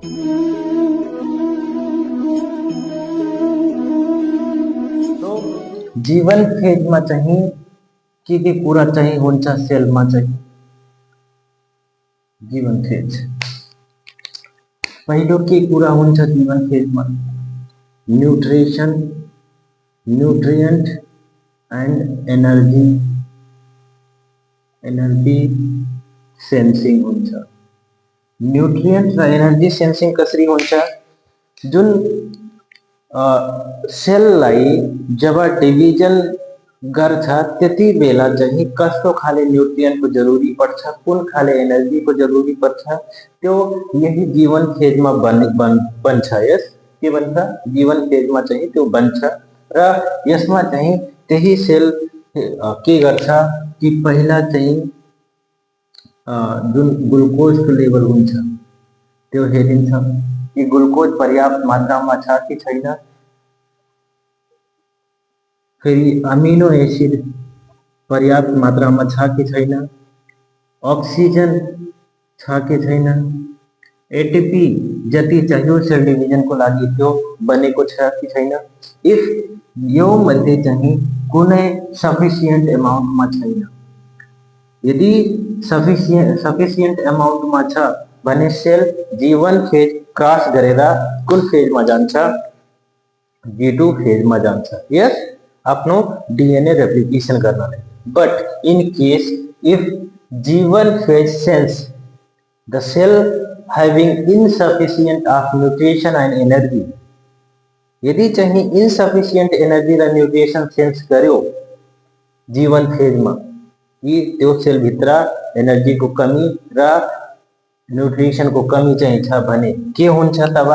तो जीवन फेज में चाहिए कि पूरा चाहिए होंचा सेल में चाहिए जीवन फेज पहलो की पूरा होंचा जीवन फेज में nutrition nutrient and energy sensing होंचा न्यूट्रिएंट व एनर्जी सेंसिंग कसरी होंचा जुन सेल लाई जब डिवीजन गर्छ त्यति बेला चाहिँ कस्तो खाले न्यूट्रिएंट को जरूरी पर्छ कुन खाले एनर्जी को जरूरी पर्छ त्यो यही जीवन फेज में बन्छ यस के भन्छ जीवन फेज में चाहिँ त्यो बन्छ र यसमा चाहिँ त्यही सेल के गर्छ कि पहिला चाहिँ जुन ग्लुकोज को लेभल हुन्छ त्यो हेरिन्छ कि ग्लुकोज पर्याप्त मात्रामा छ कि छैन फेरि अमिनो एसिड पर्याप्त मात्रामा छ कि छैन ऑक्सीजन छ कि छैन एटीपी जति चाहियो सेल डिभिजन को लागि त्यो बनेको छ कि छैन इफ यो मध्ये चाहिँ कुनै सफिसिएंट अमाउन्ट मा छैन यदि सफिसिएंट अमाउन्ट मा छ भने सेल जीवन फेज क्रॉस गरेर कुन फेज मा जान्छ G2 फेज मा जान्छ यस आफ्नो डीएनए रेप्लिकेशन गर्नलाई but in case if G1 phase sense the cell having insufficient of nutrition and energy यदि चाहिँ insufficient energy र nutrition sense गर्यो जीवन फेज में कि त्यो सेल भित्र एनर्जी को कमी र न्यूट्रिशन को कमी चाहिँ छ भने के हुन्छ तब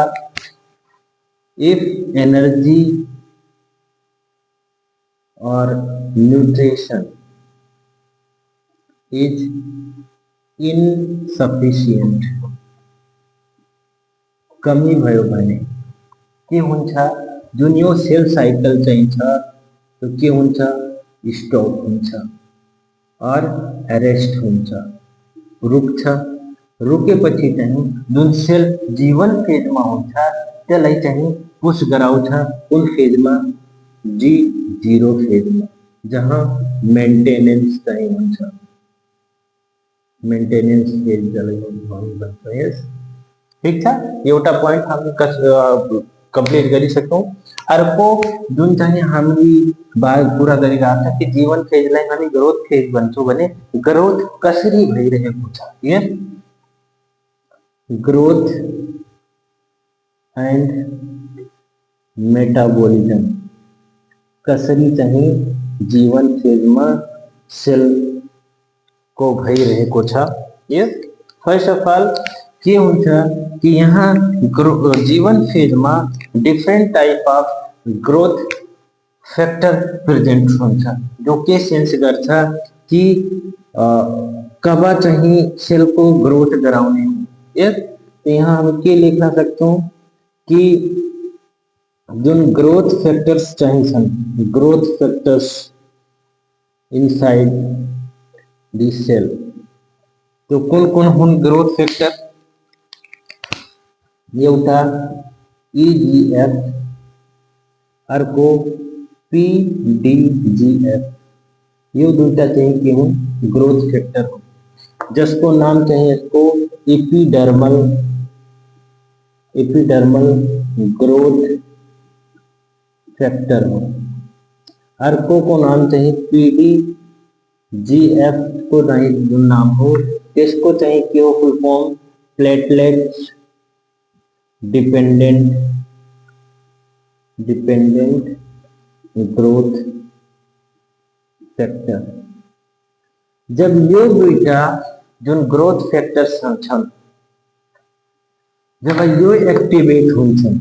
इफ एनर्जी और nutrition is insufficient कमी भयो भने के हुन्छ जुन यो सेल साइकल चाहिँ छ त्यो के हुन्छ स्टप हुन्छ और अरेस्ट हुन्छ रुक्छ रुकेपछि चाहिँ जुन सेल जीवन फेज में हुन्छ त्यसलाई चाहिँ पुश गराउँछ कुन फेज में G0 फेज में जहाँ मेंटेनेंस चाहिँ हुन्छ मेंटेनेंस फेज जसलाई भन्छ यस ठीक छ एउटा पॉइंट हामी कंप्लीट गरिसक्यौं अर्को जुन चाहिँ हामी पूरा गरिरहेका छ कि जीवन फेजलाई हामी ग्रोथ फेज भन्छौं भने ग्रोथ कसरी भइरहेको छ यस ग्रोथ एंड मेटाबॉलिज्म कसरी चाहिँ जीवन फेज में सेल को भइरहेको छ यस फर्स्ट अफ ऑल के हुन्छ कि यहाँ जीवन फेज में different type of growth factor present हुन्छ जो के सेंस गर्छ कि कब चाहिँ सेल को ग्रोथ गराउने हो यस तो यहाँ हम के लेख्न सक्छौं कि जुन ग्रोथ फैक्टर्स चाहिन्छन् growth factors inside the cell तो कुन हुन् ग्रोथ फैक्टर एउटा EGF अर्को PDGF यो दुईटा चाहिँ के हुन् ग्रोथ फैक्टर हो जिसको नाम चाहिए इसको एपिडर्मल ग्रोथ फैक्टर हो अर्को को नाम चाहिए PDGF को नहीं जो नाम हो इसको चाहिए कि वो full form platelet dependent growth factor जब यो दुईटा जो ग्रोथ फैक्टर्स छन् जब यो एक्टिवेट हुन्छन्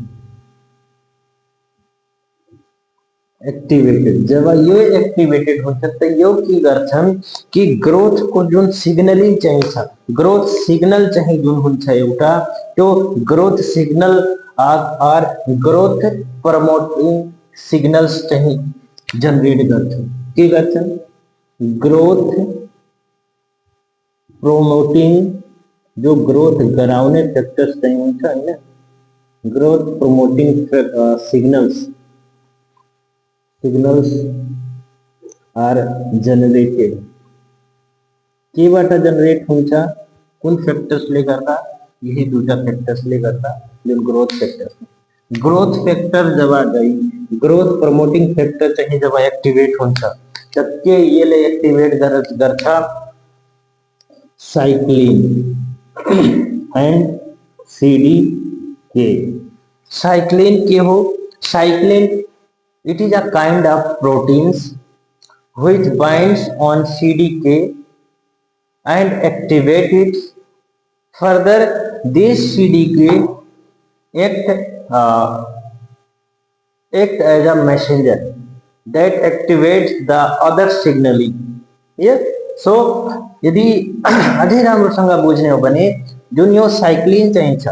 जब यो एक्टिवेटेड हुन्छ त यो के गर्छन् कि ग्रोथ को जुन सिग्नलिङ चाहिँ छ ग्रोथ सिग्नल चाहिँ जुन हुन्छ एउटा त्यो growth signal are growth promoting signals चाहिँ जनरेट गर्छन् के गर्छन् ग्रोथ प्रमोटिङ जो ग्रोथ गराउने फैक्टर्स चाहिँ हुन्छ हैन, growth promoting signals are generated. केबाट जनरेट हुन्छ, कुन फ्याक्टर्सले गर्दा, यही दुईटा फ्याक्टर्सले गर्दा, जुन ग्रोथ फैक्टर जब ग्रोथ प्रमोटिङ फैक्टर चाहिँ जब एक्टिवेट हुन्छ त के यसले एक्टिवेट गर्छ साइक्लिन एंड CDK। साइक्लिन के हो, cyclin it is a kind of proteins which binds on CDK and activate it. Further, this CDK act as a messenger that activates the other signaling. Yes, so यदि अझै राम्रोसँग बुझ्ने हो भने जुन यो साइक्लिन चाहिँ छ,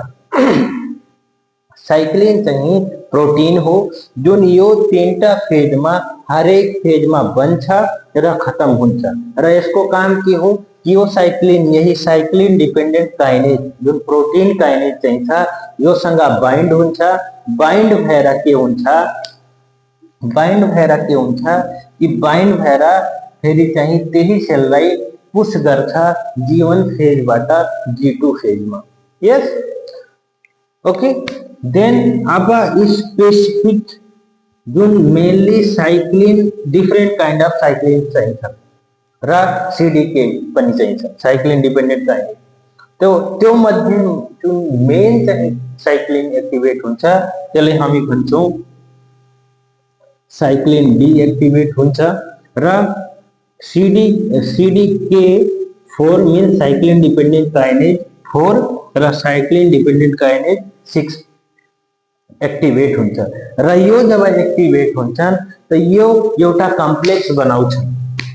साइक्लिन चाहिँ प्रोटीन हो जुन यो तीनटा फेजमा हरेक फेजमा बन्छ र खत्म हुन्छ र यसको काम के हो कि यो साइक्लिन, यही साइक्लिन डिपेन्डेन्ट काइनेज जुन प्रोटीन काइनेज चाहिँ छ योसँग बाइन्ड हुन्छ। बाइन्ड भएर के हुन्छ कि बाइन्ड भएर फेरि चाहिँ त्यही सेललाई पुश गर्छ G1 फेजबाट G2 फेजमा। यस, ओके। देन अब स्पेसिफिक जुन mainly cyclin, different kind of cyclin चाहिन्छ र CDK पनि चाहिन्छ, साइक्लिन डिपेन्डेन्ट काइनेज। त्यो मध्ये जुन मेन चाहिँ साइक्लिन एक्टिवेट हुन्छ त्यसलाई हामी भन्छौँ साइक्लिन डी एक्टिवेट हुन्छ र CDK4 means cyclin dependent kinase 4 र साइक्लिन डिपेन्डेन्ट काइनेज 6 एक्टिवेट हुन्छ र यो जब एक्टिवेट हुन्छन् त यो एउटा कम्प्लेक्स बनाउँछ।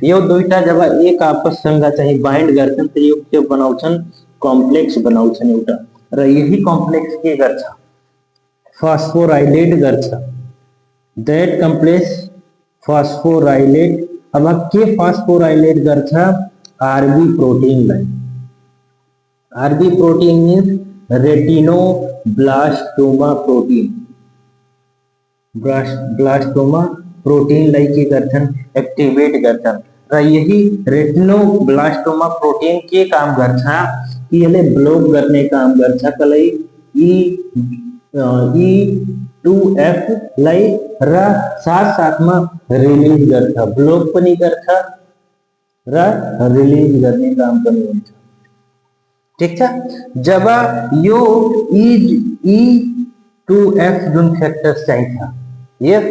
यो दुईटा जब एक आपससँग चाहिँ बाइन्ड गर्छन् त यो के बनाउँछन्, कम्प्लेक्स बनाउँछन् एउटा, र यही कम्प्लेक्स के गर्छ, फास्फोराइलेट गर्छ। दैट कम्प्लेक्स फास्फोराइलेट, अब के फास्फोराइलेट गर्छ, आरबी प्रोटीनलाई। RB protein means retinoblastoma protein, blastoma प्रोटीनलाई के गर्छन्, एक्टिवेट गर्छन् र यही रेटिनोब्लास्टोमा प्रोटीन के काम गर्छ कि यसले ब्लक गर्ने काम गर्छ कसलाई, E2F लाई र साथसाथमा रिलिज गर्छ, ब्लक पनि गर्छ र रिलिज गर्ने काम पनि हुन्छ। ठीक छ, जब यो E2F जुन फ्याक्टर्स चाहिन्छ, यस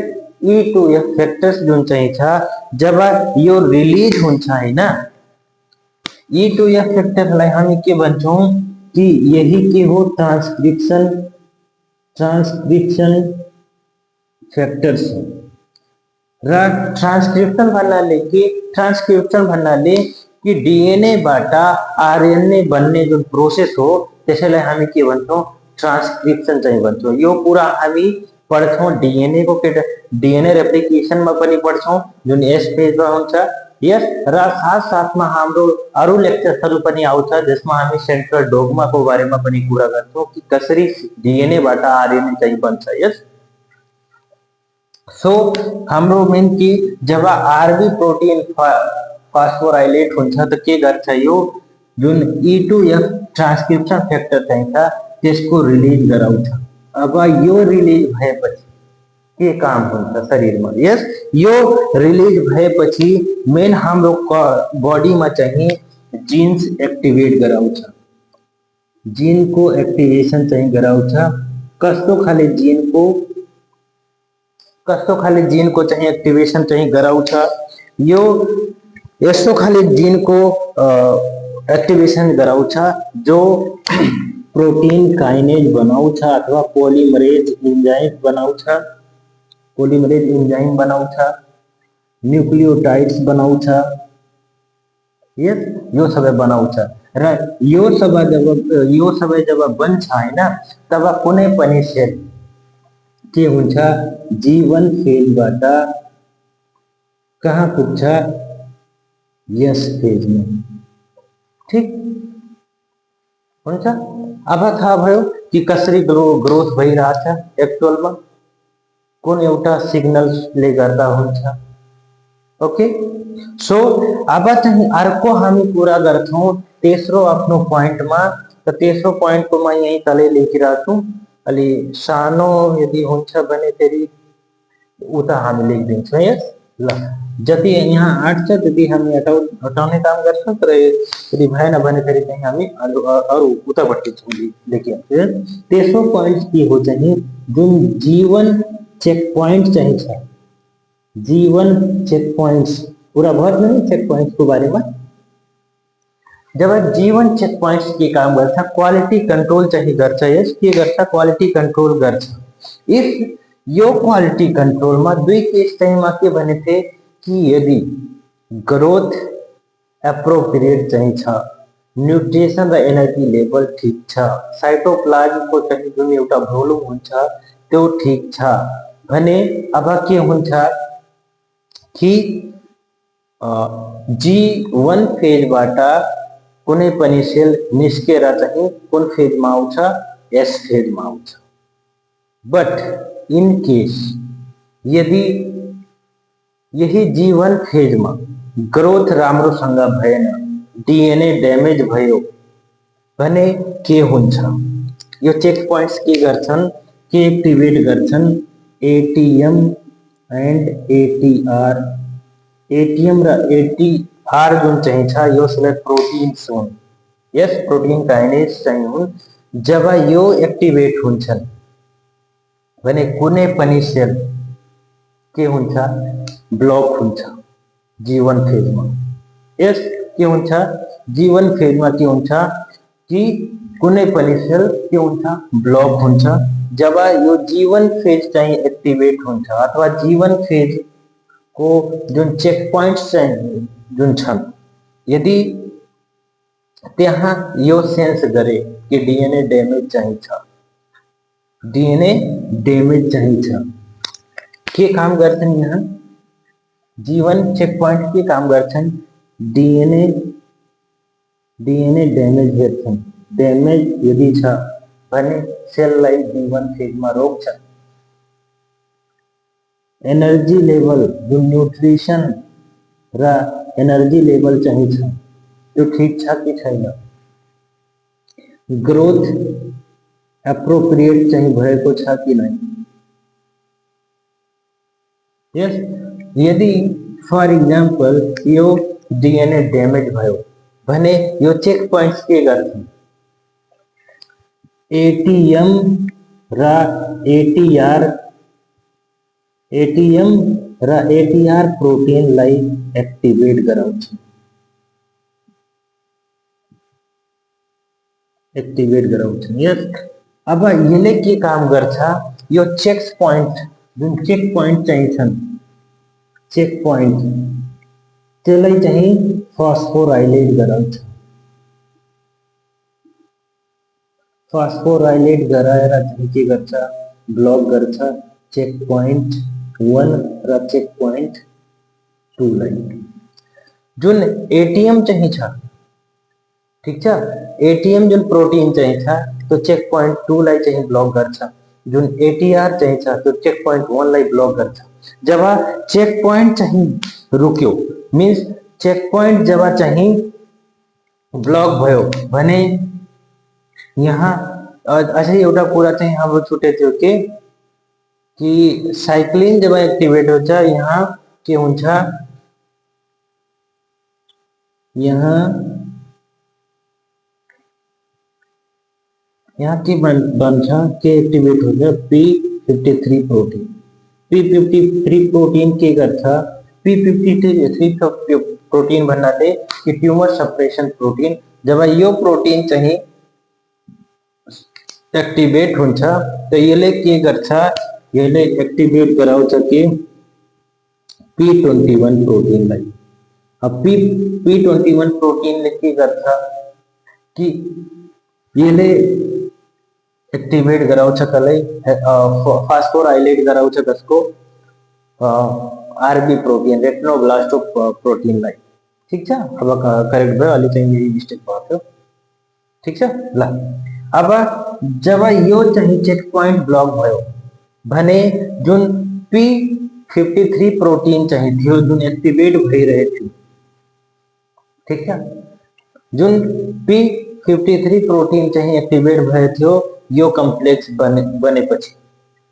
E2F फ्याक्टर्स जुन चाहिन्छ जब यो रिलिज हुन्छ हैन, E2F फ्याक्टरलाई हामी के भन्छौं कि यही के हो, ट्रान्सक्रिप्सन फ्याक्टर्स हो। र ट्रान्सक्रिप्सन भन्नाले कि डीएनए बाट आरएनए बन्ने जुन प्रोसेस हो त्यसैलाई हामी के भन्छौं, ट्रान्सक्रिप्सन चाहिँ भन्छौं। यो पूरा हामी पढ्छौं डीएनए को डीएनए रेप्लिकेसनमा पनि पढ्छौं जुन यस पेजमा हुन्छ। यस, र साथसाथमा हाम्रो अरु लेक्चरहरु पनि आउँछ जसमा हामी सेन्ट्रल डोग्मा को बारेमा पनि कुरा गर्छौं कि कसरी डीएनए बाट आरएनए चाहिँ बन्छ। यस, सो हाम्रो मेन कि जब आरबी प्रोटीन फास्फोराइलेट हुन्छ त के गर्छ, यो जुन E2F ट्रान्सक्रिप्सन फ्याक्टर चाहिन्छ त्यसको रिलिज गराउँछ। अब यो रिलिज भएपछि के काम हुन्छ शरीरमा, यस, यो रिलिज भएपछि मेन हाम्रो बॉडीमा चाहिँ जीन्स एक्टिवेट गराउँछ, जीनको एक्टिवेशन चाहिँ गराउँछ। कस्तो खाले जीनको चाहिँ एक्टिवेशन चाहिँ गराउँछ, यो यस्तो खाले जीनको एक्टिवेशन गराउँछ जो प्रोटीन काइनेज बनाउँछ अथवा पोलिमरेज इन्जाइम बनाउँछ, न्यूक्लियोटाइड्स बनाउँछ। यस, यो सबै बनाउँछ र यो सबै जब बन्छ हैन तब कुनै पनि सेल के हुन्छ, G1 फेजबाट कहाँ पुग्छ, यस फेजमा। ठीक, हुन्छ। अब थाहा भयो कि कसरी ग्रोथ भइरहेछ एक्चुअलमा कुन एउटा सिग्नल्सले गर्दा हुन्छ। ओके, सो अब चाहिँ अर्को हामी कुरा गर्छौं तेस्रो आफ्नो पोइन्टमा। त तेस्रो पोइन्टको म यही तलै लेखिरहेको छु, अलि सानो यदि हुन्छ भने फेरि उता हामी लेखिदिन्छौँ। यस, ल जति यहाँ 8 छ त्यति हामी हटाउने काम गर्छौँ, तर यदि भएन भने फेरि चाहिँ हामी अरू उतापट्टि लेखिहाल्छौँ। तेस्रो पोइन्ट के हो चाहिँ जुन जीवन चेक पोइन्ट चाहिँ छ, जीवन चेक पॉइंट्स पूरा बहुत नहीं चेक पॉइंट्स को बारे में। जब जीवन चेक पॉइंट्स के काम गर्छ क्वालिटी कंट्रोल चाहिँ गर्छ। यस, के गर्छ क्वालिटी कंट्रोल गर्छ। इफ यो क्वालिटी कंट्रोलमा दुई केस चाहिँमा के भने थे कि यदि ग्रोथ एप्रोप्रिएट चाहिँ छ, न्यूट्रिसन र एनर्जी लेभल ठीक छ, साइटोप्लाज्मको चाहिँ जुन एउटा भोल्युम हुन्छ त्यो ठीक छ भने अब के हुन्छ कि G1 फेजबाट कुनै पनि सेल निस्केर चाहिँ कुन फेजमा आउँछ, S फेजमा आउँछ। बट इन केस यदि यही G1 फेजमा ग्रोथ राम्रोसँग भएन, डीएनए ड्यामेज भयो भने के हुन्छ, यो चेक पॉइंट्स के गर्छन्, के एक्टिवेट गर्छन्, एटीएम एंड एटीआर। एटीएम र एटीआर जुन चाहिँ छ यसले प्रोटिन्स हुन्। यस, प्रोटिन काइनेज चाहिँ हुन्। जब यो एक्टिवेट हुन्छन् भने कुनै पनि सेल के हुन्छ, ब्लक हुन्छ जीवन फेजमा। यस, के हुन्छ जीवन फेजमा के हुन्छ कि कुनै पनि सेल के हुन्छ, ब्लक हुन्छ। जब यो जीवन फेज चाहिँ एक्टिवेट हुन्छ अथवा जीवन फेज को जुन चेक पॉइंट्स चाहिँ जुन छन्, यदि त्यहाँ यो सेन्स गरे कि डीएनए ड्यामेज चाहिँ छ, डीएनए ड्यामेज चाहिँ छ, के काम गर्छन् यहाँ जीवन चेक पॉइंट के काम गर्छन्, डीएनए ड्यामेज हेर्छन्। ड्यामेज यदि छ भने सेललाई जीवन फेजमा रोक्छन्। एनर्जी लेवल जुन न्यूट्रिसन र एनर्जी लेवल चाहिँ छ त्यो ठीक छ कि छैन, ग्रोथ एप्रोप्रिएट चाहिँ भएको छ कि नै। यस, यदि फर इक्जाम्पल यो डीएनए ड्यामेज भयो भने यो चेक पॉइंट्स के गर्छन्, एटीएम र एटीआर प्रोटिनलाई एक्टिवेट गराउँछ। यस, अब यसले के काम गर्छ, यो चेक पॉइंट जुन चेक पॉइंट चाहिँ छन्, चेक पॉइंट त्यसलाई चाहिँ फस्फोराइलेट गराउँछ। फस्फोराइलेट गराएर चाहिँ के गर्छ, ब्लक गर्छ चेक पॉइंट 1 र चेक पॉइंट 2 लाई। जुन एटीएम चाहिँ छ, ठीक छ, एटीएम जुन प्रोटिन चाहिँ छ त्यो चेक पॉइंट 2 लाई चाहिँ ब्लक गर्छ। जुन एटीआर चाहिँ छ त्यो चेक पॉइंट 1 लाई ब्लक गर्छ। जब चेक पॉइंट चाहिँ रुक्यो, मीन्स चेक पॉइंट जब चाहिँ ब्लक भयो भने यहाँ अझै एउटा कुरा चाहिँ हाम्रो छुटेको थियो कि साइक्लिन जब एक्टिवेट हुन्छ यहाँ के हुन्छ, यहाँ के बन्छ, के एक्टिवेट हुन्छ, P53 प्रोटीन। P53 प्रोटीन के गर्छ, P53 प्रोटीन भन्ना चाहिँ कि ट्यूमर सप्रेसन प्रोटीन। जब यो प्रोटीन चाहिँ एक्टिवेट हुन्छ तो यसले के गर्छ, यसले एक्टिवेट गराउँछ कि P21 प्रोटीनलाई। अब P21 प्रोटीनले के गर्छ कि यसले एक्टिवेट गराउँछ कसलाई, फास्फोराइलेट गराउँछ कसको, आरबी प्रोटीन, रेटिनोब्लास्ट प्रोटीनलाई। ठीक छ, अब करेक्ट भयो, अलि चाहिँ यही मिस्टेक भएको थियो। ठीक छ ल। अब जब यो चाहिँ चेक पॉइंट ब्लॉक भयो भने जुन P53 प्रोटीन चाहिँ थियो जुन एक्टिभेट भइरहेको थियो, ठीक छ, जुन P53 प्रोटीन चाहिँ एक्टिभेट भएको थियो यो कम्प्लेक्स बनेपछि,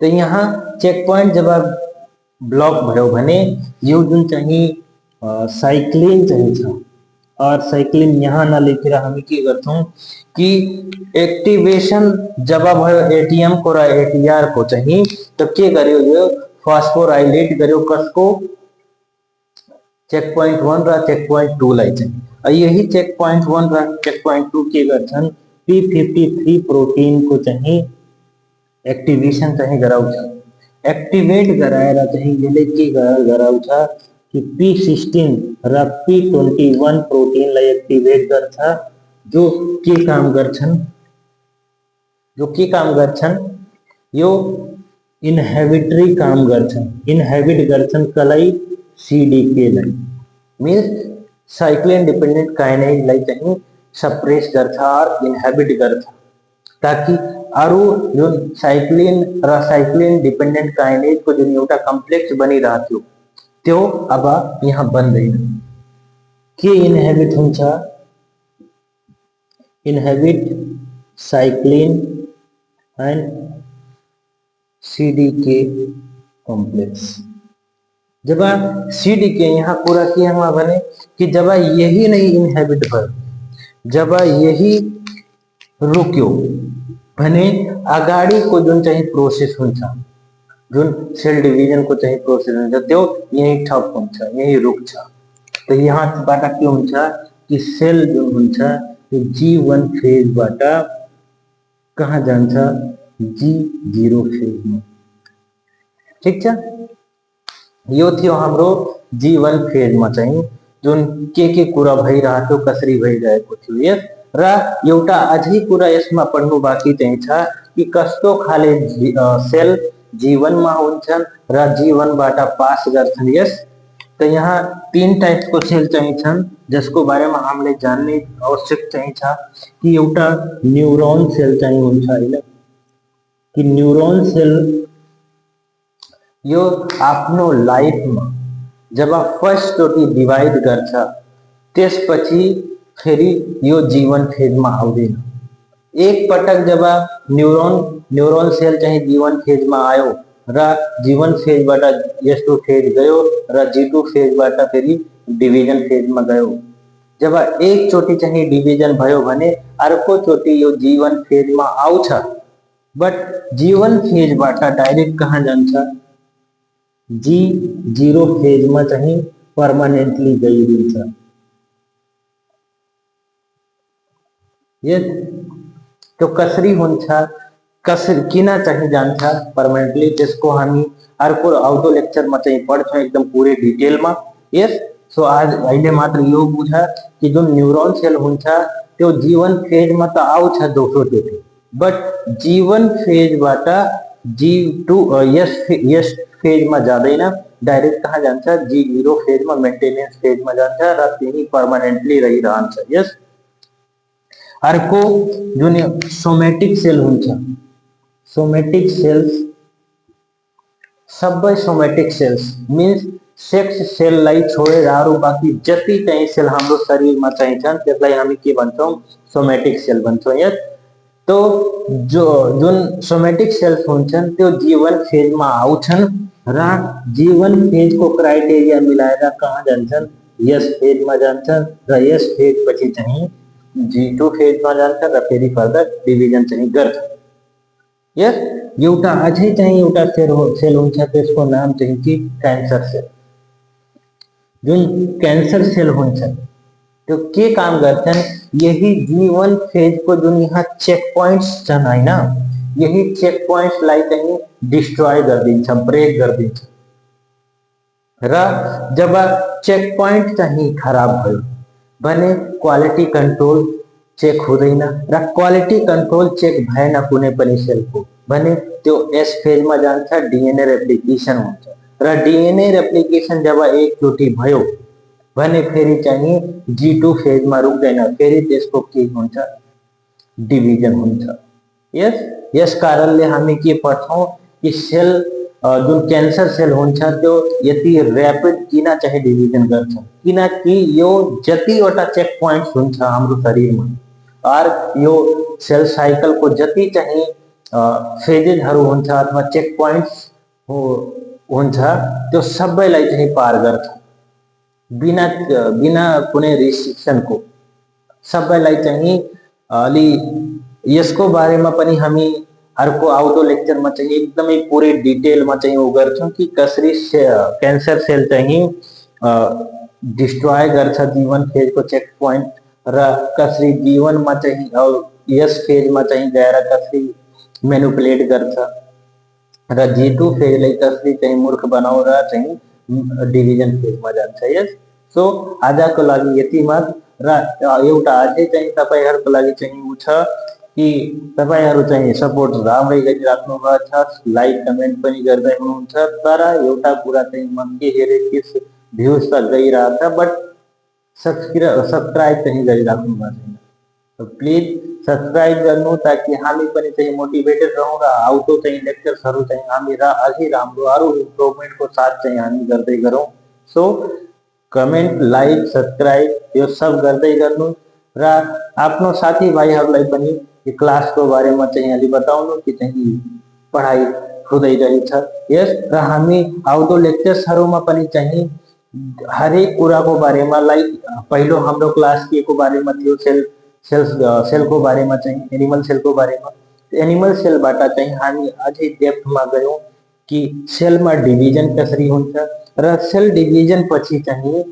तो यहाँ चेक पॉइंट जब ब्लॉक भयो भने यो जुन चाहिँ साइक्लिन चाहिँ छ, और साइक्लिन यहाँ नलेखेर हामी के गर्छौं कि एक्टिवेशन जब भयो एटीएम को र एटीआर को चाहिँ, तो के गर्यो यो फस्फोराइलेट गर्यो कसको, चेक पॉइंट 1 र चेक पॉइंट 2 लाई चाहिँ। यही चेक पॉइंट 1 र चेक पॉइंट 2 के गर्छन् P53 प्रोटीन को चाहिँ एक्टिवेशन चाहिँ गराउँछ। एक्टिवेट गराएर चाहिँ यसले के गराउँछ कि P16 र P21 प्रोटीनलाई एक्टिवेट गर्छ, जो के काम गर्छन् यो इन्हेबिटरी काम गर्छन्, इन्हेबिट गर्छन् कलाई सीडीके लाई, मीन्स साइक्लिन डिपेंडेंट काइनेज लाई चाहिँ सप्रेस गर्छ और इन्हेबिट गर्छ, ताकि अरू जुन साइक्लिन र साइक्लिन डिपेंडेंट काइनेज को जुन एउटा कम्प्लेक्स बनिरहेको थियो त्यो अब यहाँ बन्दैन। के इन्हेबिट हुन्छ, inhibit cyclin and CDK complex. जब सीडीके यहाँ पूरा किया हुआ बने कि जब यही नहीं इन्हेबिट भयो, जब यही रुक्यो भने अगाडि को जुन चाहिँ प्रोसेस हुन्छ, जुन सेल डिभिजन को चाहिँ प्रोसेस हुन्छ त्यो यही ठप हुन्छ, यही रुक्छ। तो यहाँबाट के हुन्छ कि सेल जुन हुन्छ त्यो G1 फेजबाट कहाँ जान्छ, G0 फेजमा, ठीक छ। यो थियो हाम्रो G1 फेजमा चाहिँ जुन के कुरा भइरहेको, कसरी भइरहेको थियो यस। र एउटा अझै कुरा यसमा पढ्नु बाँकी चाहिँ छ कि कस्तो खाले सेल G1 मा हुन्छन् र G1 बाट पास गर्छन् यस। तो यहाँ 3 टाइप को सेल चाहिँ छन् जसको बारेमा हामीले जान्ने आवश्यक चाहिँ छ कि एउटा न्यूरोन सेल चाहिँ हुन्छ हैन, कि न्यूरोन सेल यो आफ्नो लाइफमा जब फर्स्ट चोटि डिवाइड गर्छ त्यसपछि फेरि यो G1 फेजमा आउँदैन। एक पटक जब न्यूरोन सेल चाहिँ G1 फेजमा आयो र G1 फेजबाट S2 फेज गयो र G2 फेजबाट फेरि डिभिजन फेजमा गयो। जब एक चोटि चाहिँ डिभिजन भयो भने अर्को चोटि यो G1 फेजमा आउँछ, बट G1 फेजबाट डाइरेक्ट कहाँ जान्छ, G0 फेजमा चाहिँ पर्मानेन्टली गइदिन्छ। ये तो कसरी हुन्छ, कसरी किन चाहिँ जान्छ पर्मानेन्टली, त्यसको हामी अर्को आउटो लेक्चरमा चाहिँ पढ्छौं एकदम पूरे डिटेलमा यस। सो आज अहिले मात्र यो बुझ कि जुन न्यूरोन सेल हुन्छ त्यो G1 फेजमा त आउँछ दोस्रो चोटि, बट G1 फेजबाट G2 यस फेजमा जाँदैन, डाइरेक्ट कहाँ जान्छ, G0 फेजमा मेन्टेनेन्स फेजमा जान्छ र त्यही पर्मानेन्टली रहिरहन्छ यस। अर्को जुन सोमेटिक सेल हुन्छ, सोमेटिक सेल्स सबै सोमेटिक सेल्स मीन्स सेक्स सेललाई छोडेर अरू बाँकी जति चाहिँ सेल हाम्रो शरीरमा चाहिँ छन् त्यसलाई हामी के भन्छौं, सोमेटिक सेल भन्छौं यस। तो जुन सोमेटिक सेल्स हुन्छन् त्यो G1 फेजमा आउँछन् र G1 फेजको क्राइटेरिया मिलाएर कहाँ जान्छन्, यस फेजमा जान्छन् र यस फेज पछि चाहिँ G2 फेजमा जान्छ र फेरि फर्दर डिभिजन चाहिँ गर्छ यस। एउटा अझै चाहिँ एउटा सेल हुन्छ त्यसको नाम चाहिँ कि क्यान्सर सेल। जुन क्यान्सर सेल हुन्छ त्यो के काम गर्छन्, यही G1 फेज को जुन यहाँ चेक पॉइंट्स छन् हैन, यही चेक पॉइंट्स लाई चाहिँ डिस्ट्रॉय गरिदिन्छ, ब्रेक गरिदिन्छ र जब चेक पॉइंट चाहिँ खराब भयो भने क्वालिटी कंट्रोल चेक हुँदैन र क्वालिटी कंट्रोल चेक भएन कुनै पनि सेलको भने त्यो एस फेजमा जान्छ, डीएनए रेप्लिकेसन हुन्छ र डीएनए रेप्लिकेसन जब एकचोटि भयो भने फेरि चाहिँ G2 फेजमा रुक्दैन, फेरि त्यसको के हुन्छ, डिभिजन हुन्छ। यस यस कारणले हामी के पढ्छौँ कि सेल जुन क्यान्सर सेल हुन्छ त्यो यति ऱ्यापिड किन चाहिँ डिभिजन गर्छ, किनकि यो जतिवटा चेक पोइन्ट्स हुन्छ हाम्रो शरीरमा और यो सेल साइकलको जति चाहिँ फेजेसहरू हुन्छ अथवा चेक पोइन्ट्स हुन्छ त्यो सबैलाई चाहिँ पार गर्छ बिना बिना कुनै रिस्ट्रिक्सनको। सबैलाई चाहिँ अलि यसको बारेमा पनि हामी अर्को आउँदो लेक्चरमा चाहिँ एकदमै पुरै डिटेलमा चाहिँ वो गर्छौँ कि कसरी क्यान्सर सेल चाहिँ डिस्ट्रोय गर्छ जीवन फेजको चेक पोइन्ट र कसरी जीवनमा चाहिँ यस फेजमा चाहिँ गएर कसरी मेनिपुलेट गर्छ र G2 फेजलाई कसरी चाहिँ मूर्ख बनाएर चाहिँ डिभिजन फेजमा जान्छ। यस सो आजको लागि यति मात्र र एउटा अझै चाहिँ तपाईहरुको लागि चाहिँ उ छ कि तपाईहरु चाहिँ सपोर्ट राम्रै गरिराख्नु भएको छ, लाइक कमेन्ट पनि गर्दै हुनुहुन्छ, तर एउटा कुरा चाहिँ म के हेरे कि भ्यूज त गइरहेछ बट सब्सक्राइब चाहिँ गरिराख्नु भएको छैन। तो प्लिज सब्सक्राइब गर्नु ताकि हामी पनि चाहिँ मोटिभेटेड रहौँ र आउँदो चाहिँ लेक्चर्सहरु चाहिँ हामी अझै राम्रो अरु इम्प्रुभमेन्टको साथ चाहिँ हामी गर्दै गरौँ। सो कमेन्ट लाइक सब्सक्राइब यो सब गर्दै गर्नु र आफ्नो साथीभाइहरूलाई पनि यो क्लासको बारेमा चाहिँ अलि बताउनु कि चाहिँ पढाइ हुँदै रहेछ। यस र हामी आउँदो लेक्चर्सहरुमा पनि चाहिँ हरेक कुराको बारेमा लाइक पहिलो हाम्रो क्लास के को बारेमा थियो सेलको बारेमा चाहिँ एनिमल सेलको बारेमा, एनिमल सेलबाट चाहिँ हामी अझै डेप्थमा गयौँ कि सेलमा डिभिजन कसरी हुन्छ र सेल डिभिजन पछि चाहिँ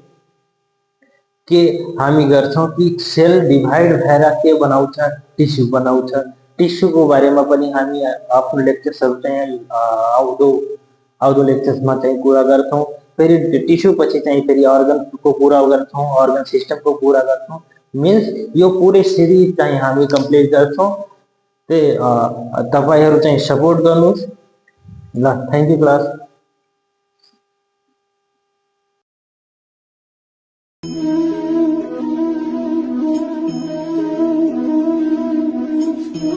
के हामी गर्छौँ कि सेल डिभाइड भएर के बनाउँछ टिस्यु बनाउँछ। टिस्युको बारेमा पनि हामी आफ्नो लेक्चर्सहरु चाहिँ आउँदो लेक्चर्समा चाहिँ कुरा गर्छौँ। फेरि टिस्यु पछि चाहिँ फेरि अर्गनको कुरा गर्छौँ, अर्गन सिस्टमको कुरा गर्छौँ। मीन्स यो पुरै सिरिज चाहिँ हामी कम्प्लिट गर्छौँ। ते तपाईहरु चाहिँ सपोर्ट गर्नुस् ल। Thank you class.